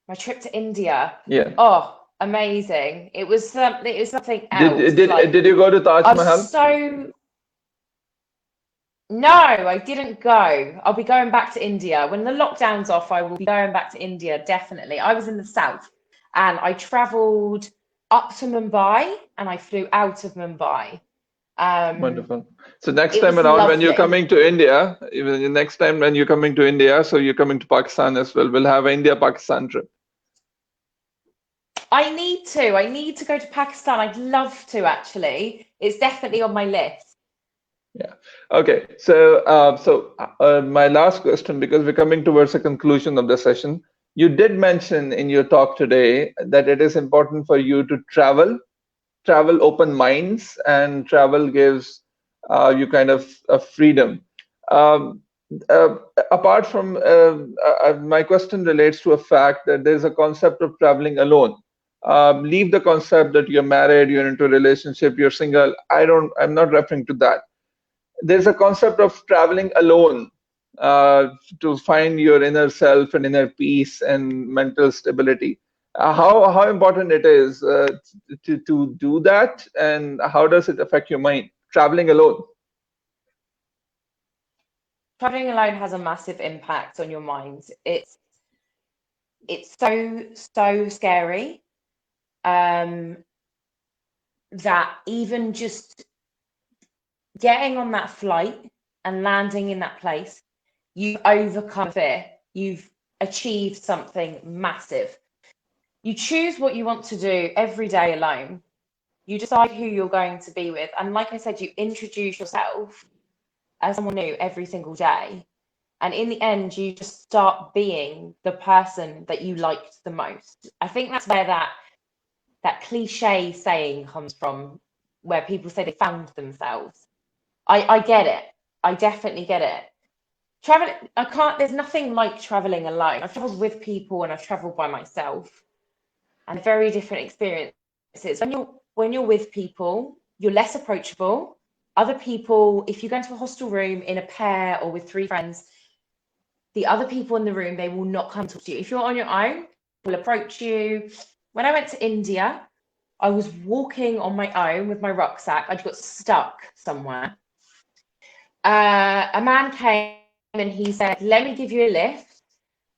My trip to India, Yeah. oh, amazing. It was something Did else. Like, did you go to Taj I was Mahal? so, no, I didn't go. I'll be going back to India. When the lockdown's off, I will be going back to India, definitely. I was in the south and I traveled up to Mumbai and I flew out of Mumbai. Um, Wonderful. So next it time was around when you're lovely. coming to India, even the next time when you're coming to India, so you're coming to Pakistan as well. We'll have an India-Pakistan trip. I need to go to Pakistan. I'd love to actually. It's definitely on my list. Yeah. Okay. So, my last question, because we're coming towards a conclusion of the session, you did mention in your talk today that it is important for you to travel open minds, and travel gives you kind of a freedom. Um, uh, Apart from my question relates to a fact that there's a concept of traveling alone. Leave the concept that you're married, you're into a relationship, you're single. I'm not referring to that. There's a concept of traveling alone uh, to find your inner self and inner peace and mental stability. How important it is to do that, and how does it affect your mind? Traveling alone. Traveling alone has a massive impact on your mind. It's so scary. Um, that even just getting on that flight and landing in that place, you've overcome fear. You've achieved something massive. You choose what you want to do every day alone. You decide who you're going to be with. And like I said, you introduce yourself as someone new every single day. And in the end, you just start being the person that you liked the most. I think that's where that cliche saying comes from, where people say they found themselves. I get it. I definitely get it. Traveling, I can't, there's nothing like traveling alone. I've traveled with people and I've traveled by myself, and very different experiences. When you're with people, you're less approachable. Other people, if you go into a hostel room in a pair or with three friends, the other people in the room, they will not come talk to you. If you're on your own, will approach you. When I went to India, I was walking on my own with my rucksack. I got stuck somewhere. A man came and he said, "Let me give you a lift.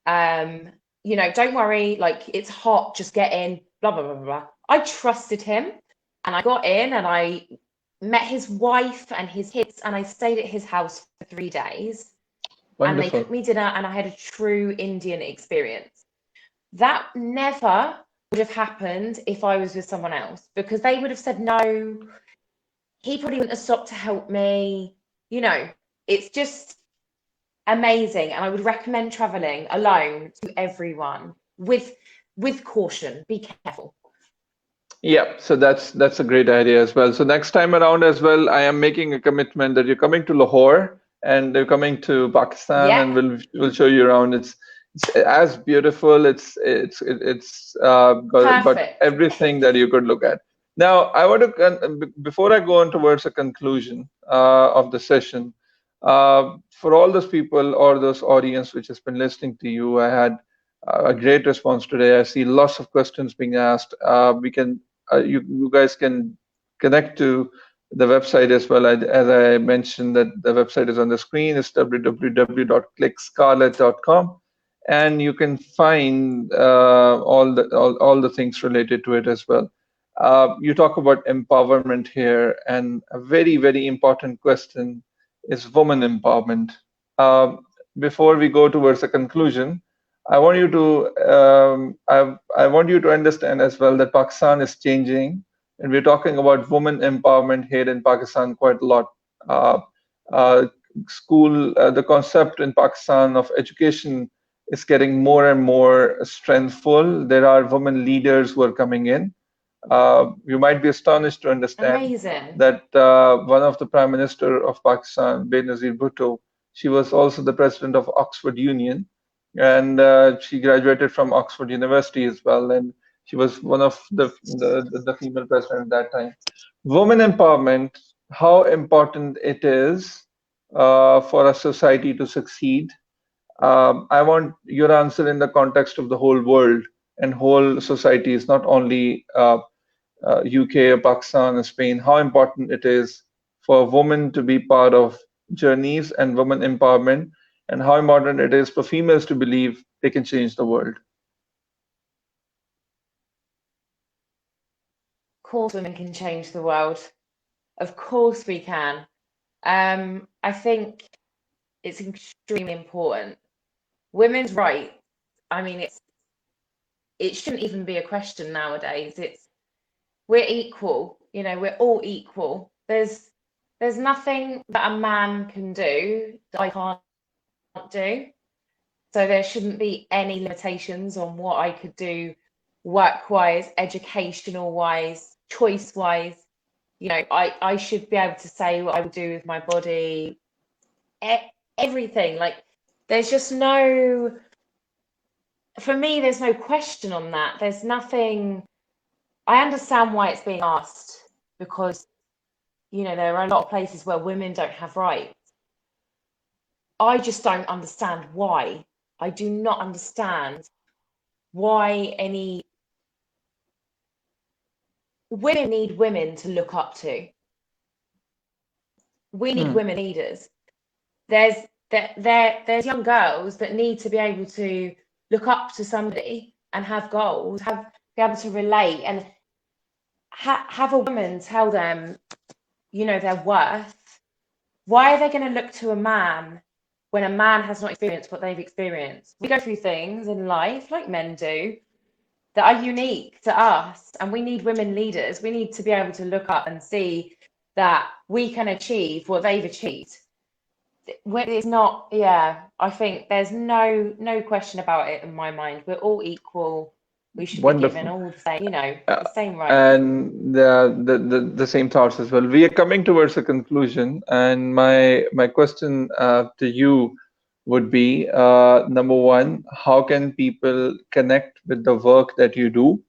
Don't worry, like it's hot, just get in, blah, blah, blah, blah." I trusted him and I got in and I met his wife and his kids and I stayed at his house for 3 days and they Wonderful. cooked me dinner and I had a true Indian experience. That never would have happened if I was with someone else, because they would have said no. He probably wouldn't have stopped to help me. It's just amazing, and I would recommend traveling alone to everyone with caution. Be careful. Yeah, so that's a great idea as well. So next time around as well, I am making a commitment that you're coming to Lahore and you're coming to Pakistan, Yeah, and we'll show you around. It's as beautiful. It's got perfect. everything that you could look at. Now, I want to before I go on towards a conclusion of the session, for all those people or those audience which has been listening to you, I had a great response today. I see lots of questions being asked. We can you guys can connect to the website as well. As I mentioned, that the website is on the screen. It's www.clickscarlet.com, and you can find all the things related to it as well. You talk about empowerment here, and a very, very important question is woman empowerment. Before we go towards a conclusion, I want you to understand as well that Pakistan is changing, and we're talking about women empowerment here in Pakistan quite a lot. Uh, uh, the concept in Pakistan of education is getting more and more strengthful. There are women leaders who are coming in. You might be astonished to understand Amazing. that one of the Prime Minister of Pakistan, Benazir Bhutto, she was also the president of Oxford Union, and she graduated from Oxford University as well, and she was one of the female president at that time. Women empowerment, how important it is for a society to succeed. I want your answer in the context of the whole world and whole societies, not only UK or Pakistan or Spain, how important it is for women to be part of journeys and women empowerment, and how important it is for females to believe they can change the world. Of course, women can change the world. Of course, we can. I think it's extremely important. Women's rights. I mean, it shouldn't even be a question nowadays. We're equal. We're all equal. There's nothing that a man can do that I can't do. So there shouldn't be any limitations on what I could do work-wise, educational-wise, choice-wise. I should be able to say what I would do with my body, everything. Like, there's just no, for me, there's no question on that. There's nothing. I understand why it's being asked, because, there are a lot of places where women don't have rights. I just don't understand why. I do not understand why any women need women to look up to. We need Hmm. women leaders. There's young girls that need to be able to look up to somebody and have goals, be able to relate, and have a woman tell them, their worth. Why are they going to look to a man when a man has not experienced what they've experienced? We go through things in life like men do, that are unique to us. And we need women leaders. We need to be able to look up and see that we can achieve what they've achieved. It's not, yeah, I think there's no question about it in my mind. We're all equal. We should be given Wonderful. all the same, Uh, the same rights. and the same thoughts as well. We are coming towards a conclusion, and my question to you would be number one, how can people connect with the work that you do?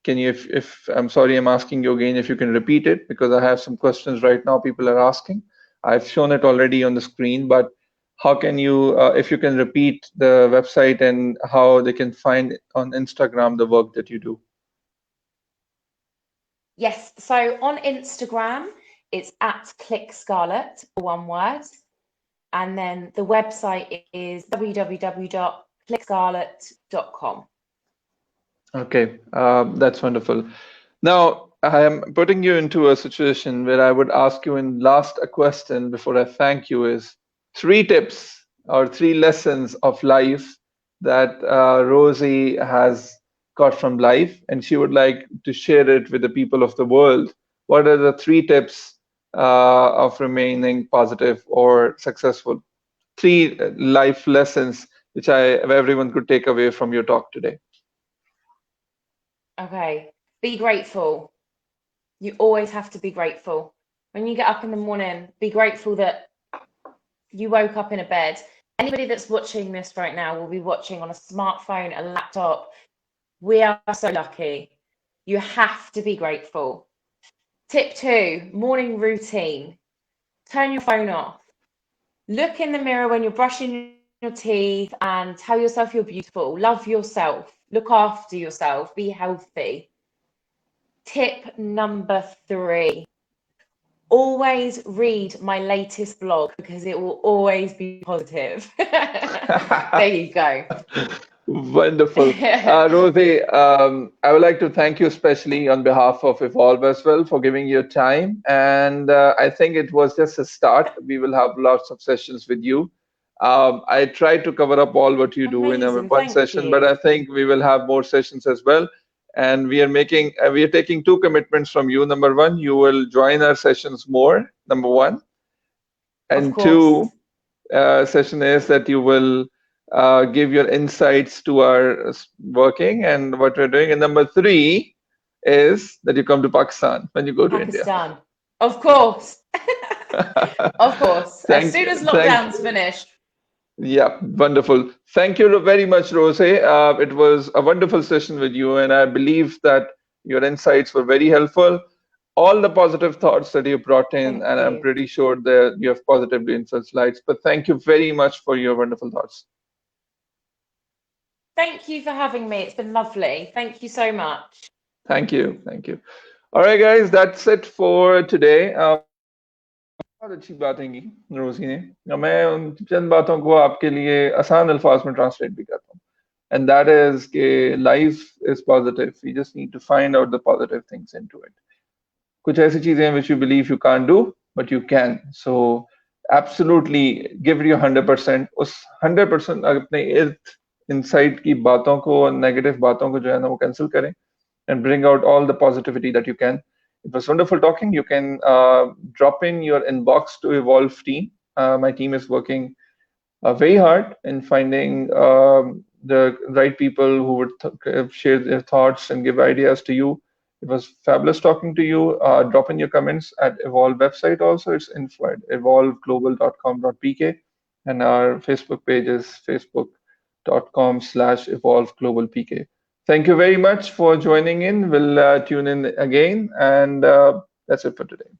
Can you, if I'm sorry, I'm asking you again, if you can repeat it, because I have some questions right now people are asking. I've shown it already on the screen, but how can you, if you can repeat the website and how they can find on Instagram the work that you do? Yes, so on Instagram, it's at Click Scarlet, one word. And then the website is www.clickscarlet.com. Okay, that's wonderful. Now, I am putting you into a situation where I would ask you in last a question before I thank you is three tips or three lessons of life that Rosie has got from life, and she would like to share it with the people of the world. What are the three tips of remaining positive or successful? Three life lessons which everyone could take away from your talk today. Okay, be grateful. You always have to be grateful. When you get up in the morning, be grateful that you woke up in a bed. Anybody that's watching this right now will be watching on a smartphone, a laptop. We are so lucky. You have to be grateful. Tip 2, morning routine. Turn your phone off. Look in the mirror when you're brushing your teeth and tell yourself you're beautiful. Love yourself. Look after yourself. Be healthy. Tip number 3, always read my latest blog because it will always be positive. There you go. Wonderful. Rosie, I would like to thank you especially on behalf of Evolve as well for giving your time. And I think it was just a start. We will have lots of sessions with you. I tried to cover up all what you do in our Amazing. one Thank session, but you. I think we will have more sessions as well. And we are taking two commitments from you. Number one, you will join our sessions more, number one. Of And course. two, session is that you will give your insights to our working and what we're doing. And number three is that you come to Pakistan when you go to India. Pakistan. Of course. Of course. As soon as Thank lockdown's finished. Yeah, wonderful. Thank you very much, Rose. It was a wonderful session with you, and I believe that your insights were very helpful. All the positive thoughts that you brought in, Thank and I'm you. pretty sure that you have positively influenced lives. But thank you very much for your wonderful thoughts. Thank you for having me. It's been lovely. Thank you so much. Thank you. Thank you. All right, guys, that's it for today. बहुत अच्छी बातें की रोजी ने। अब मैं उन चंद बातों को आपके लिए आसान अल्फाज में ट्रांसलेट भी करता हूँ। And that is कि life is positive. You just need to find out the positive things into it. कुछ ऐसी चीजें हैं which you believe you can't do, but you can. So absolutely give your 100%. उस 100% अपने इर्द इनसाइड की बातों को और नेगेटिव बातों को जो है ना वो कैंसिल करें and bring out all the positivity that you can. It was wonderful talking. You can drop in your inbox to Evolve team. My team is working very hard in finding the right people who would share their thoughts and give ideas to you. It was fabulous talking to you. Drop in your comments at Evolve website also. It's info at evolveglobal.com.pk, and our Facebook page is facebook.com/evolveglobalpk. Thank you very much for joining in. We'll tune in again, and that's it for today.